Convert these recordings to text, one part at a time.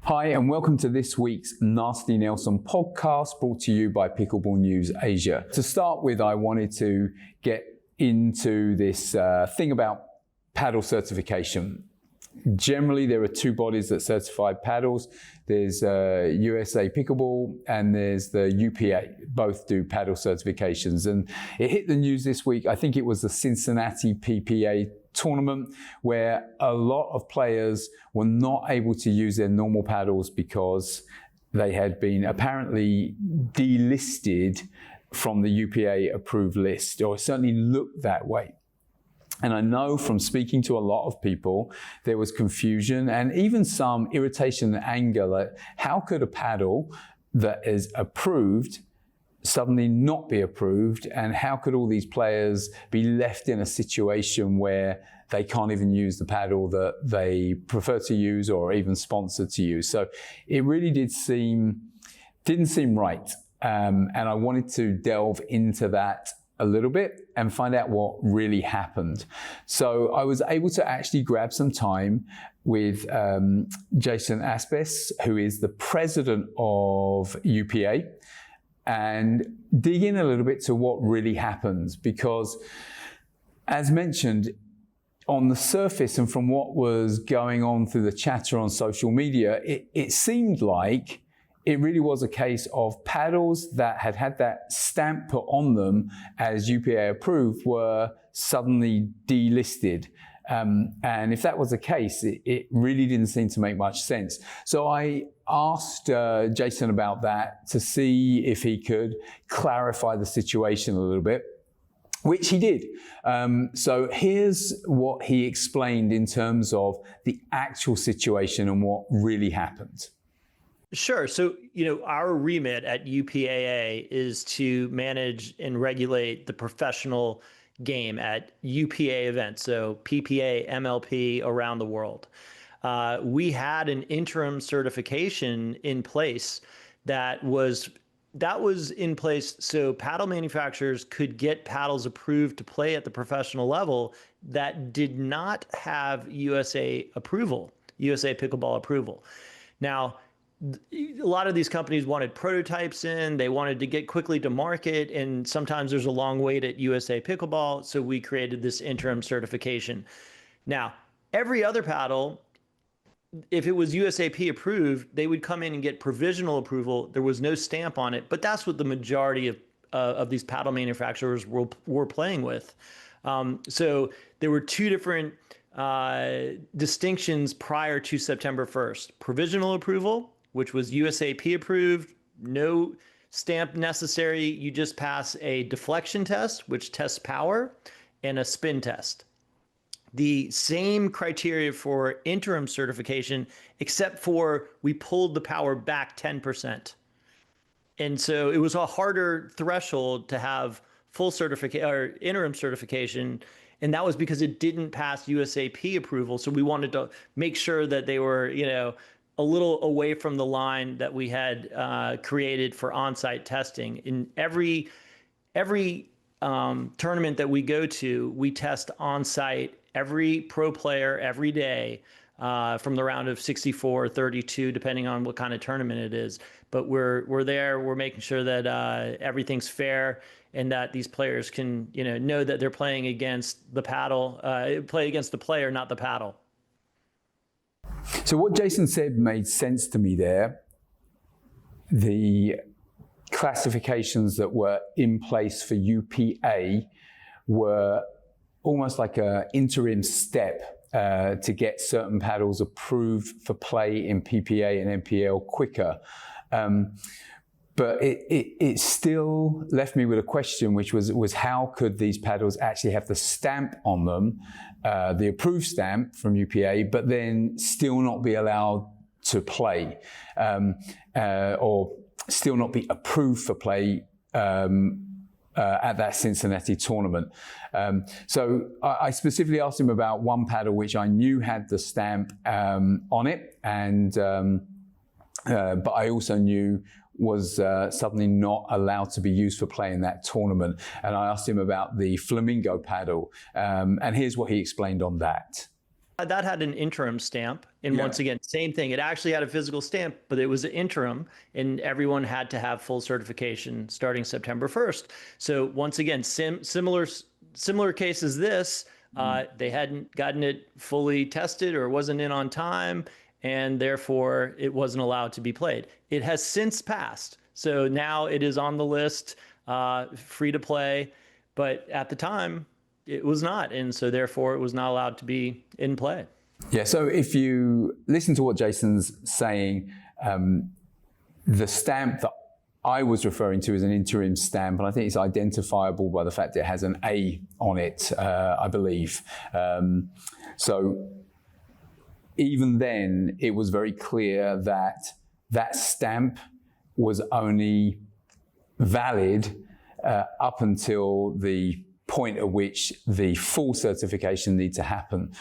Hi, and welcome to this week's Nasty Nelson podcast, brought to you by Pickleball News Asia. To start with, I wanted to get into this thing about paddle certification. Generally, there are two bodies that certify paddles. There's USA Pickleball and there's the UPA. Both do paddle certifications. And it hit the news this week. I think it was the Cincinnati PPA tournament where a lot of players were not able to use their normal paddles because they had been apparently delisted from the UPA approved list, or it certainly looked that way. And I know from speaking to a lot of people, there was confusion and even some irritation and anger, like how could a paddle that is approved suddenly not be approved, and how could all these players be left in a situation where they can't even use the paddle that they prefer to use or even sponsor to use? So it really didn't seem right. And I wanted to delve into that a little bit and find out what really happened. So I was able to actually grab some time with Jason Aspes, who is the president of UPA, and dig in a little bit to what really happens. Because as mentioned, on the surface and from what was going on through the chatter on social media, it seemed like it really was a case of paddles that had had that stamp put on them as UPA approved were suddenly delisted. And if that was the case, it really didn't seem to make much sense. So I asked Jason about that to see if he could clarify the situation a little bit, which he did. So here's what he explained in terms of the actual situation and what really happened. Sure. So, our remit at UPAA is to manage and regulate the professional game at UPA events, so PPA, MLP around the world. We had an interim certification in place that was in place so paddle manufacturers could get paddles approved to play at the professional level that did not have USA Pickleball approval. Now, a lot of these companies wanted prototypes in, they wanted to get quickly to market, and sometimes there's a long wait at USA Pickleball, so we created this interim certification. Now, every other paddle, if it was USAP approved, they would come in and get provisional approval. There was no stamp on it, but that's what the majority of these paddle manufacturers were playing with. So there were two different distinctions prior to September 1st. Provisional approval, which was USAP approved, no stamp necessary. You just pass a deflection test, which tests power, and a spin test. The same criteria for interim certification, except for we pulled the power back 10%. And so it was a harder threshold to have full certification or interim certification. And that was because it didn't pass USAP approval. So we wanted to make sure that they were, a little away from the line that we had created for on-site testing. In every tournament that we go to, we test on-site every pro player every day from the round of 64, 32, depending on what kind of tournament it is. But we're there, we're making sure that everything's fair and that these players can, know that they're playing against the paddle, play against the player, not the paddle. So what Jason said made sense to me there. The classifications that were in place for UPA were almost like an interim step to get certain paddles approved for play in PPA and MPL quicker. But it still left me with a question, which was how could these paddles actually have the stamp on them, the approved stamp from UPA, but then still not be allowed to play, or still not be approved for play at that Cincinnati tournament. So I specifically asked him about one paddle which I knew had the stamp on it, and but I also knew was suddenly not allowed to be used for play in that tournament. And I asked him about the Flamingo paddle, and here's what he explained on that. That had an interim stamp. And once again, same thing. It actually had a physical stamp, but it was an interim, and everyone had to have full certification starting September 1st. So once again, similar case as this, they hadn't gotten it fully tested or wasn't in on time, and therefore it wasn't allowed to be played. It has since passed. So now it is on the list, free to play. But at the time, it was not. And so therefore it was not allowed to be in play. Yeah, so if you listen to what Jason's saying, the stamp that I was referring to is an interim stamp, and I think it's identifiable by the fact that it has an A on it, I believe. So even then, it was very clear that that stamp was only valid up until the point at which the full certification needs to happen.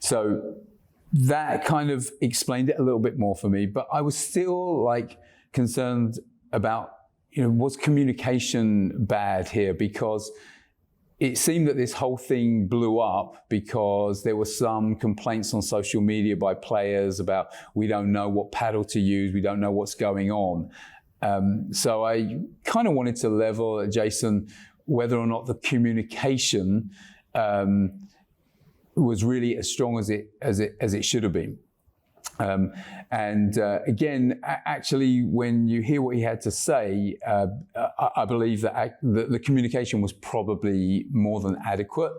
So that kind of explained it a little bit more for me, but I was still concerned about, was communication bad here? Because it seemed that this whole thing blew up because there were some complaints on social media by players about, we don't know what paddle to use, we don't know what's going on. So I kind of wanted to level at Jason whether or not the communication was really as strong as it should have been. Again, actually, when you hear what he had to say, I believe that the communication was probably more than adequate,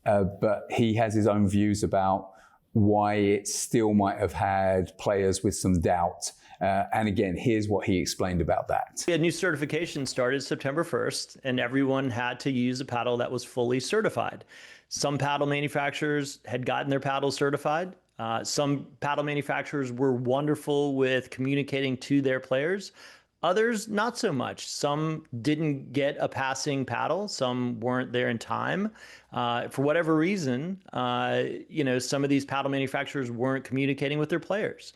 but he has his own views about why it still might have had players with some doubt. And again, here's what he explained about that. A new certification started September 1st, and everyone had to use a paddle that was fully certified. Some paddle manufacturers had gotten their paddles certified. Some paddle manufacturers were wonderful with communicating to their players. Others, not so much. Some didn't get a passing paddle. Some weren't there in time. For whatever reason, some of these paddle manufacturers weren't communicating with their players.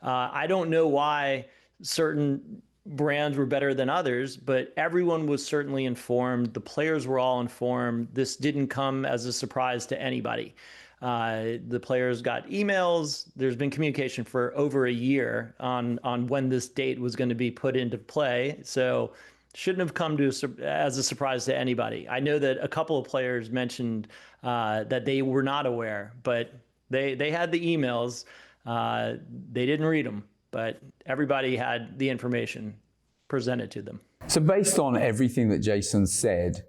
I don't know why certain brands were better than others, but everyone was certainly informed. The players were all informed. This didn't come as a surprise to anybody. The players got emails. There's been communication for over a year on when this date was going to be put into play. So shouldn't have come as a surprise to anybody. I know that a couple of players mentioned that they were not aware, but they had the emails. They didn't read them, but everybody had the information presented to them. So based on everything that Jason said,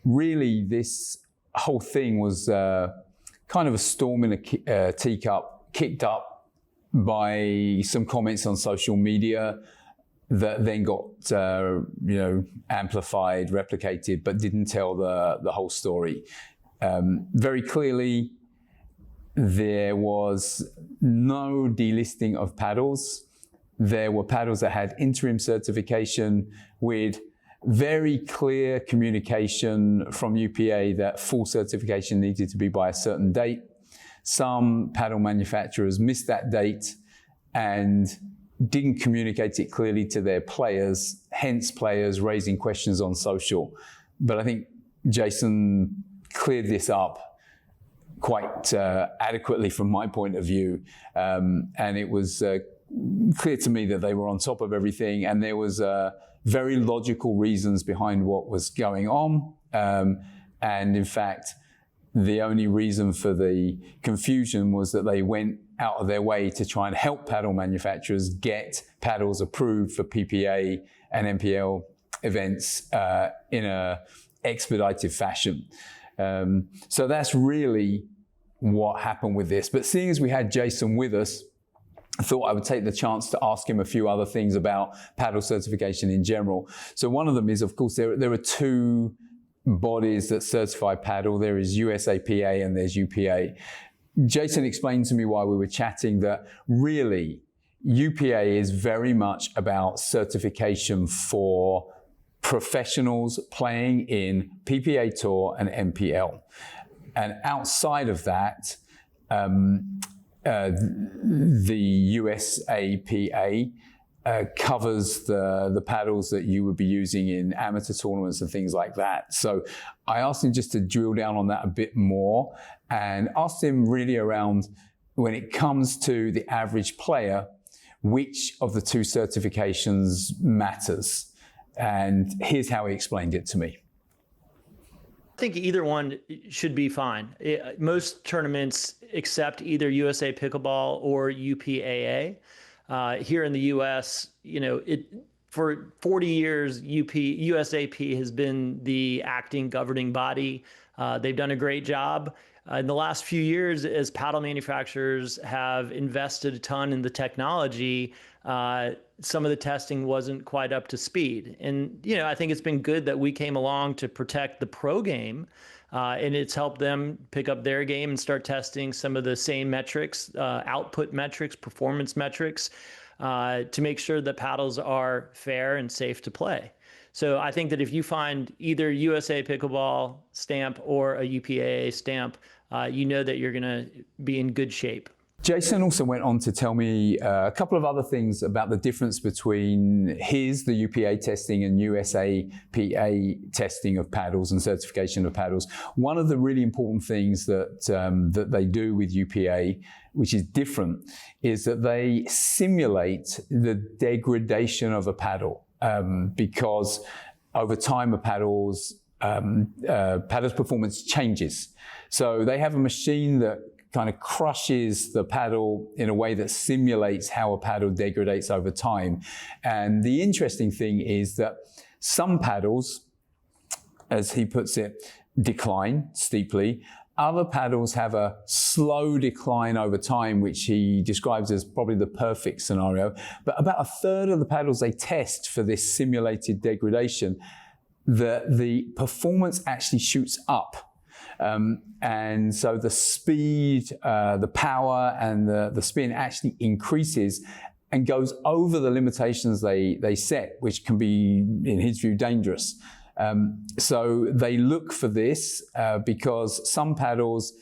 really this whole thing was kind of a storm in a teacup, kicked up by some comments on social media that then got amplified, replicated, but didn't tell the whole story. Very clearly, there was no delisting of paddles. There were paddles that had interim certification with very clear communication from UPA that full certification needed to be by a certain date. Some paddle manufacturers missed that date and didn't communicate it clearly to their players, hence players raising questions on social. But I think Jason cleared this up quite adequately from my point of view. And it was clear to me that they were on top of everything, and there was very logical reasons behind what was going on. And in fact, the only reason for the confusion was that they went out of their way to try and help paddle manufacturers get paddles approved for PPA and NPL events in a expedited fashion. So that's really what happened with this. But seeing as we had Jason with us, I thought I would take the chance to ask him a few other things about paddle certification in general. So one of them is, of course, there are two bodies that certify paddle. There is USA-PA and there's UPA. Jason explained to me while we were chatting that really UPA is very much about certification for professionals playing in PPA Tour and NPL. And outside of that, the USA-PA covers the paddles that you would be using in amateur tournaments and things like that. So I asked him just to drill down on that a bit more, and asked him really around, when it comes to the average player, which of the two certifications matters. And here's how he explained it to me. I think either one should be fine. Most tournaments accept either USA Pickleball or UPAA. Here in the U.S., for 40 years, USA-PA has been the acting governing body. They've done a great job. In the last few years, as paddle manufacturers have invested a ton in the technology, some of the testing wasn't quite up to speed. And, I think it's been good that we came along to protect the pro game, and it's helped them pick up their game and start testing some of the same metrics, output metrics, performance metrics, to make sure that paddles are fair and safe to play. So I think that if you find either USA Pickleball stamp or a UPAA stamp, you know that you're going to be in good shape. Jason also went on to tell me a couple of other things about the difference between the UPA testing and USA-PA testing of paddles and certification of paddles. One of the really important things that they do with UPA, which is different, is that they simulate the degradation of a paddle, because over time a paddle's performance changes. So they have a machine that kind of crushes the paddle in a way that simulates how a paddle degrades over time. And the interesting thing is that some paddles, as he puts it, decline steeply. Other paddles have a slow decline over time, which he describes as probably the perfect scenario. But about a third of the paddles they test for this simulated degradation, the performance actually shoots up. And so the speed, the power, and the spin actually increases and goes over the limitations they set, which can be, in his view, dangerous. So they look for this because some paddles,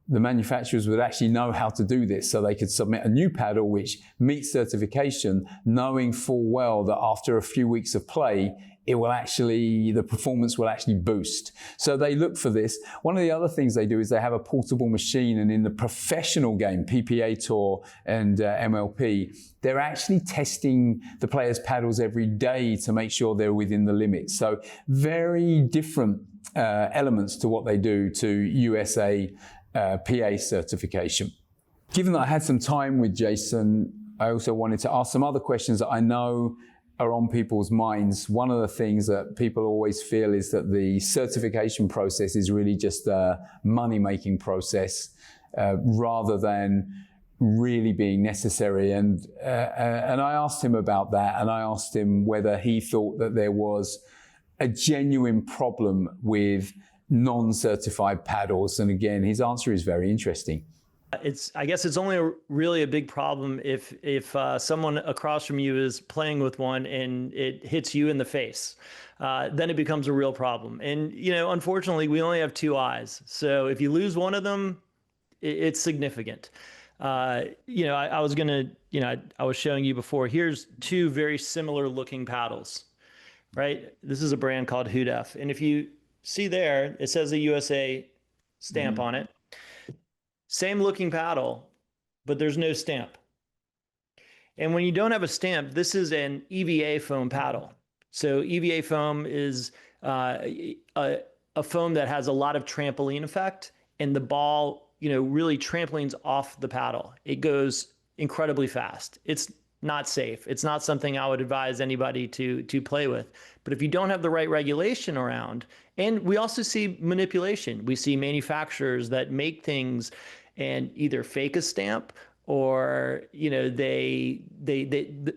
the manufacturers would actually know how to do this, so they could submit a new paddle which meets certification, knowing full well that after a few weeks of play, the performance will actually boost. So they look for this. One of the other things they do is they have a portable machine, and in the professional game, PPA Tour and MLP, they're actually testing the players' paddles every day to make sure they're within the limits. So very different elements to what they do to USA-PA certification. Given that I had some time with Jason, I also wanted to ask some other questions that I know are on people's minds. One of the things that people always feel is that the certification process is really just a money-making process rather than really being necessary. And I asked him about that, and I asked him whether he thought that there was a genuine problem with non-certified paddles. And again, his answer is very interesting. I guess it's only really a big problem if someone across from you is playing with one and it hits you in the face. Then it becomes a real problem. And, unfortunately, we only have two eyes. So if you lose one of them, it's significant. I was showing you before, here's two very similar looking paddles, right? This is a brand called Hudef. And if you see there, it says a USA stamp on it. Same looking paddle, but there's no stamp. And when you don't have a stamp, this is an EVA foam paddle. So EVA foam is a foam that has a lot of trampoline effect, and the ball, really trampolines off the paddle. It goes incredibly fast. It's not safe. It's not something I would advise anybody to play with. But if you don't have the right regulation around, and we also see manipulation. We see manufacturers that make things and either fake a stamp, or the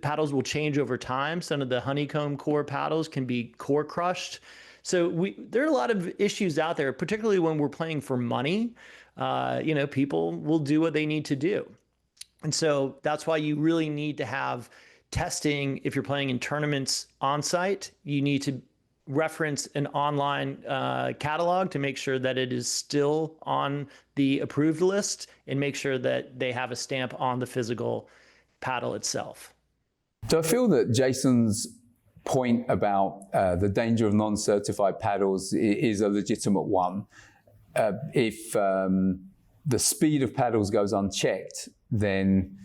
paddles will change over time. Some of the honeycomb core paddles can be core crushed. So there are a lot of issues out there, particularly when we're playing for money. People will do what they need to do. And so that's why you really need to have testing. If you're playing in tournaments on site, you need to reference an online catalog to make sure that it is still on the approved list, and make sure that they have a stamp on the physical paddle itself. So I feel that Jason's point about the danger of non-certified paddles is a legitimate one. If the speed of paddles goes unchecked, then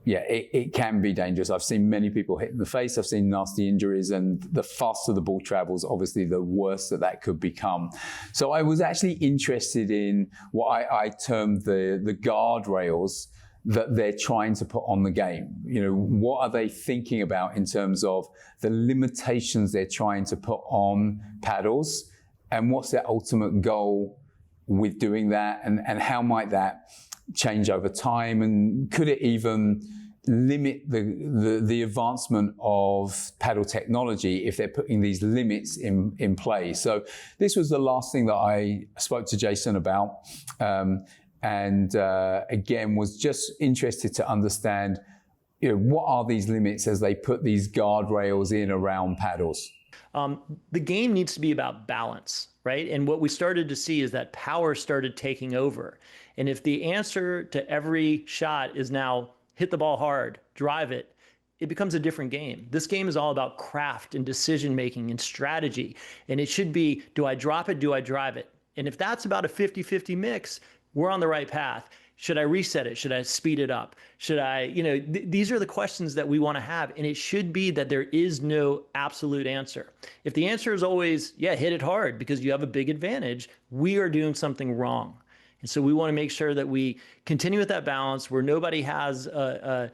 yeah, it can be dangerous. I've seen many people hit in the face. I've seen nasty injuries, and the faster the ball travels, obviously, the worse that could become. So I was actually interested in what I termed the guardrails that they're trying to put on the game. You know, what are they thinking about in terms of the limitations they're trying to put on paddles, and what's their ultimate goal with doing that, and how might that change over time, and could it even limit the advancement of paddle technology if they're putting these limits in play. So this was the last thing that I spoke to Jason about, and again was just interested to understand, you know, what are these limits as they put these guardrails in around paddles. The game needs to be about balance, right? And what we started to see is that power started taking over. And if the answer to every shot is now hit the ball hard, drive it, it becomes a different game. This game is all about craft and decision-making and strategy. And it should be, do I drop it? Do I drive it? And if that's about a 50-50 mix, we're on the right path. Should I reset it? Should I speed it up? Should I, you know, these are the questions that we want to have. And it should be that there is no absolute answer. If the answer is always, yeah, hit it hard because you have a big advantage, we are doing something wrong. And so we want to make sure that we continue with that balance where nobody has a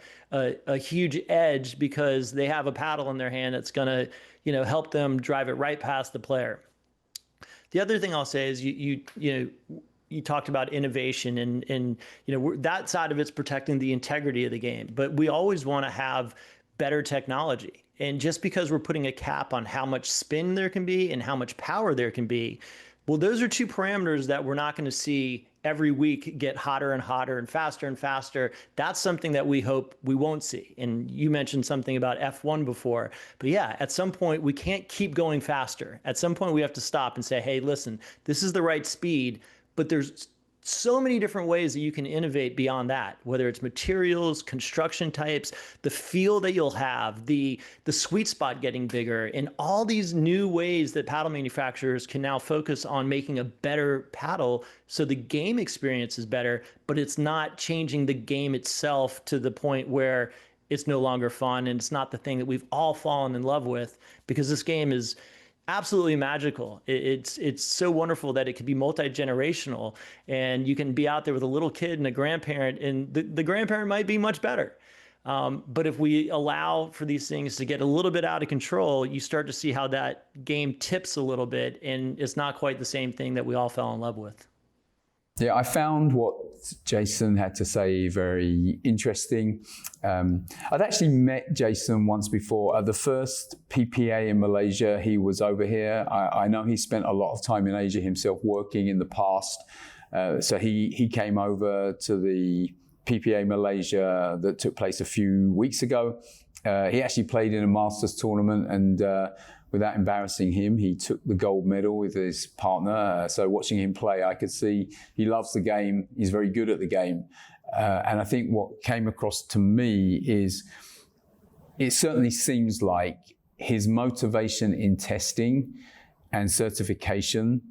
huge edge because they have a paddle in their hand that's going to, you know, help them drive it right past the player. The other thing I'll say is you talked about innovation and you know, that side of it's protecting the integrity of the game, but we always want to have better technology. And just because we're putting a cap on how much spin there can be and how much power there can be, well, those are two parameters that we're not going to see every week get hotter and hotter and faster. That's something that we hope we won't see. And you mentioned something about F1 before, but yeah, at some point we can't keep going faster. At some point we have to stop and say, hey, listen, this is the right speed, but there's so many different ways that you can innovate beyond that, whether it's materials, construction types, the feel that you'll have, the sweet spot getting bigger, and all these new ways that paddle manufacturers can now focus on making a better paddle so the game experience is better, but it's not changing the game itself to the point where it's no longer fun and it's not the thing that we've all fallen in love with, because this game is absolutely magical. It's so wonderful that it could be multi-generational, and you can be out there with a little kid and a grandparent, and the grandparent might be much better. But if we allow for these things to get a little bit out of control, you start to see how that game tips a little bit, and it's not quite the same thing that we all fell in love with. Yeah, I found what Jason had to say very interesting. I'd actually met Jason once before at the first PPA in Malaysia. He was over here. I know he spent a lot of time in Asia himself working in the past. So he came over to the PPA Malaysia that took place a few weeks ago. He actually played in a Masters tournament, and without embarrassing him, he took the gold medal with his partner. So watching him play, I could see he loves the game. He's very good at the game. And I think what came across to me is it certainly seems like his motivation in testing and certification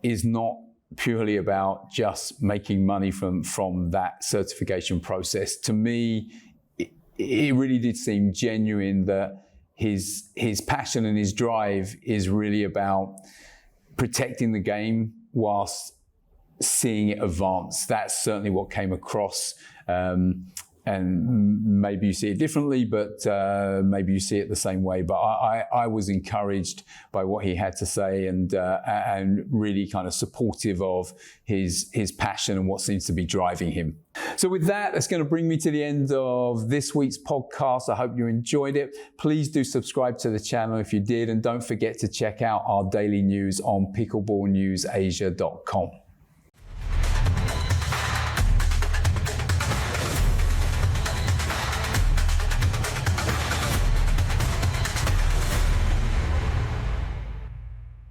is not purely about just making money from that certification process. To me, it really did seem genuine that his passion and his drive is really about protecting the game whilst seeing it advance. That's certainly what came across. And maybe you see it differently, but maybe you see it the same way. But I was encouraged by what he had to say, and really kind of supportive of his passion and what seems to be driving him. So with that, that's going to bring me to the end of this week's podcast. I hope you enjoyed it. Please do subscribe to the channel if you did, and don't forget to check out our daily news on pickleballnewsasia.com.